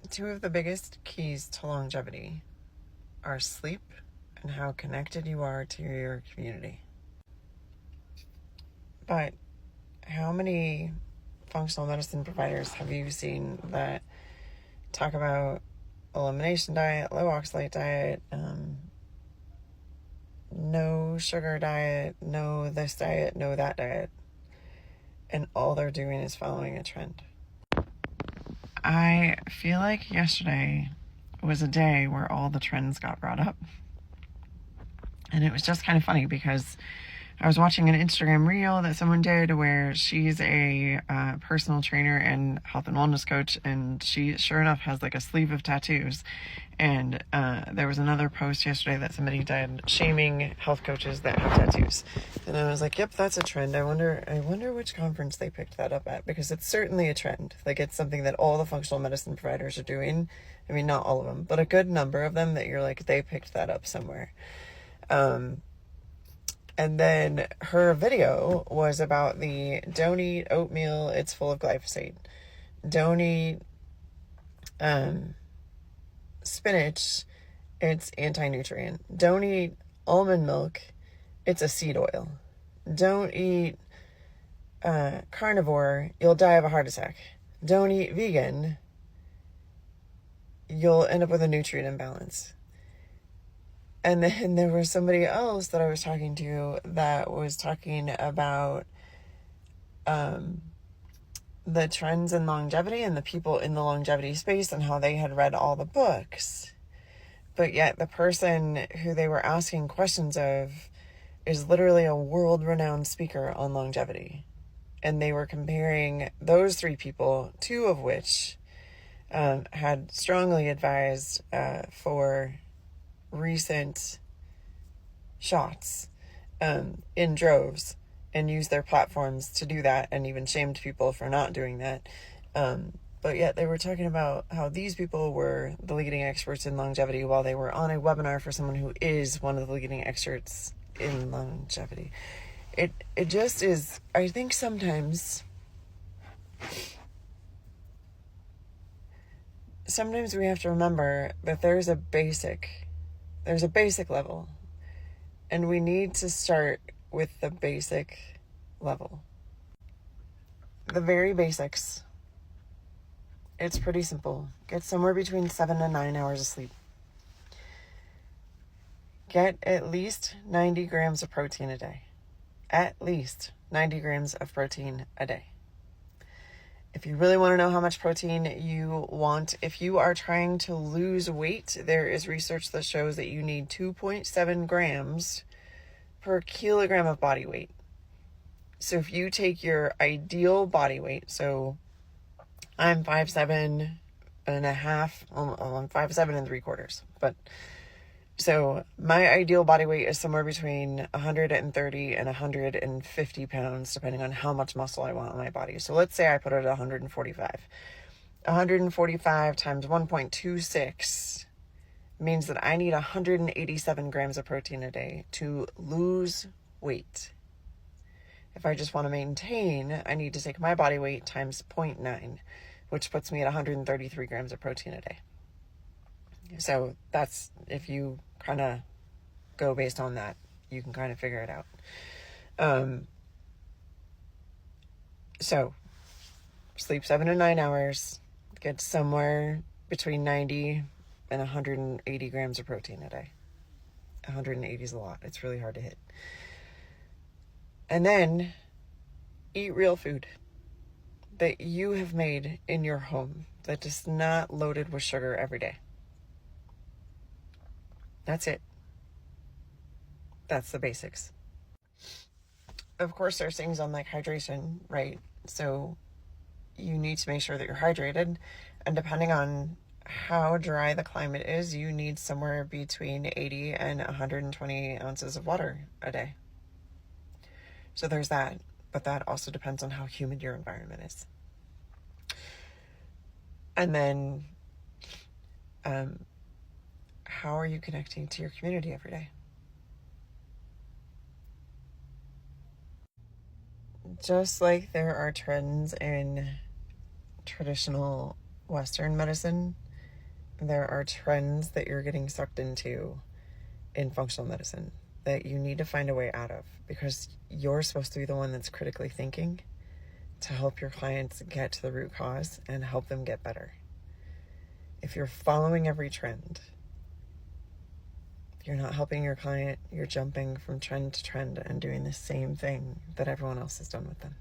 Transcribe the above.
Two of the biggest keys to longevity are sleep and how connected you are to your community. But how many functional medicine providers have you seen that talk about elimination diet, low oxalate diet, no sugar diet, no this diet, no that diet, and all they're doing is following a trend? I feel like yesterday was a day where all the trends got brought up. And it was just kind of funny because I was watching an Instagram reel that someone did where she's a personal trainer and health and wellness coach, and she sure enough has like a sleeve of tattoos. And there was another post yesterday that somebody did shaming health coaches that have tattoos, and I was like, yep, that's a trend. I wonder which conference they picked that up at, because it's certainly a trend. Like, it's something that all the functional medicine providers are doing. I mean, not all of them, but a good number of them that you're like, they picked that up somewhere. And then her video was about the don't eat oatmeal, it's full of glyphosate. Don't eat spinach, it's anti-nutrient. Don't eat almond milk, it's a seed oil. Don't eat carnivore, you'll die of a heart attack. Don't eat vegan, you'll end up with a nutrient imbalance. And then there was somebody else that I was talking to that was talking about the trends in longevity and the people in the longevity space and how they had read all the books. But yet the person who they were asking questions of is literally a world-renowned speaker on longevity. And they were comparing those three people, two of which had strongly advised for recent shots in droves and used their platforms to do that, and even shamed people for not doing that. But yet they were talking about how these people were the leading experts in longevity while they were on a webinar for someone who is one of the leading experts in longevity. It just is, I think sometimes we have to remember that there's a basic level, and we need to start with the basic level. The very basics. It's pretty simple. Get somewhere between 7 and 9 hours of sleep. Get at least 90 grams of protein a day. At least 90 grams of protein a day. If you really want to know how much protein you want, if you are trying to lose weight, there is research that shows that you need 2.7 grams per kilogram of body weight. So if you take your ideal body weight, so I'm 5'7" and a half, I'm 5'7" and 3/4, but so my ideal body weight is somewhere between 130 and 150 pounds, depending on how much muscle I want on my body. So let's say I put it at 145. 145 times 1.26 means that I need 187 grams of protein a day to lose weight. If I just want to maintain, I need to take my body weight times 0.9, which puts me at 133 grams of protein a day. So that's, if you kind of go based on that, you can kind of figure it out. So sleep 7 to 9 hours, get somewhere between 90 and 180 grams of protein a day. 180 is a lot. It's really hard to hit. And then eat real food that you have made in your home that is not loaded with sugar every day. That's it. That's the basics. Of course, there's things on like hydration, right? So you need to make sure that you're hydrated. And depending on how dry the climate is, you need somewhere between 80 and 120 ounces of water a day. So there's that. But that also depends on how humid your environment is. And then, how are you connecting to your community every day? Just like there are trends in traditional Western medicine there are trends that you're getting sucked into in functional medicine that you need to find a way out of, because you're supposed to be the one that's critically thinking to help your clients get to the root cause and help them get better. If you're following every trend, you're not helping your client, you're jumping from trend to trend and doing the same thing that everyone else has done with them.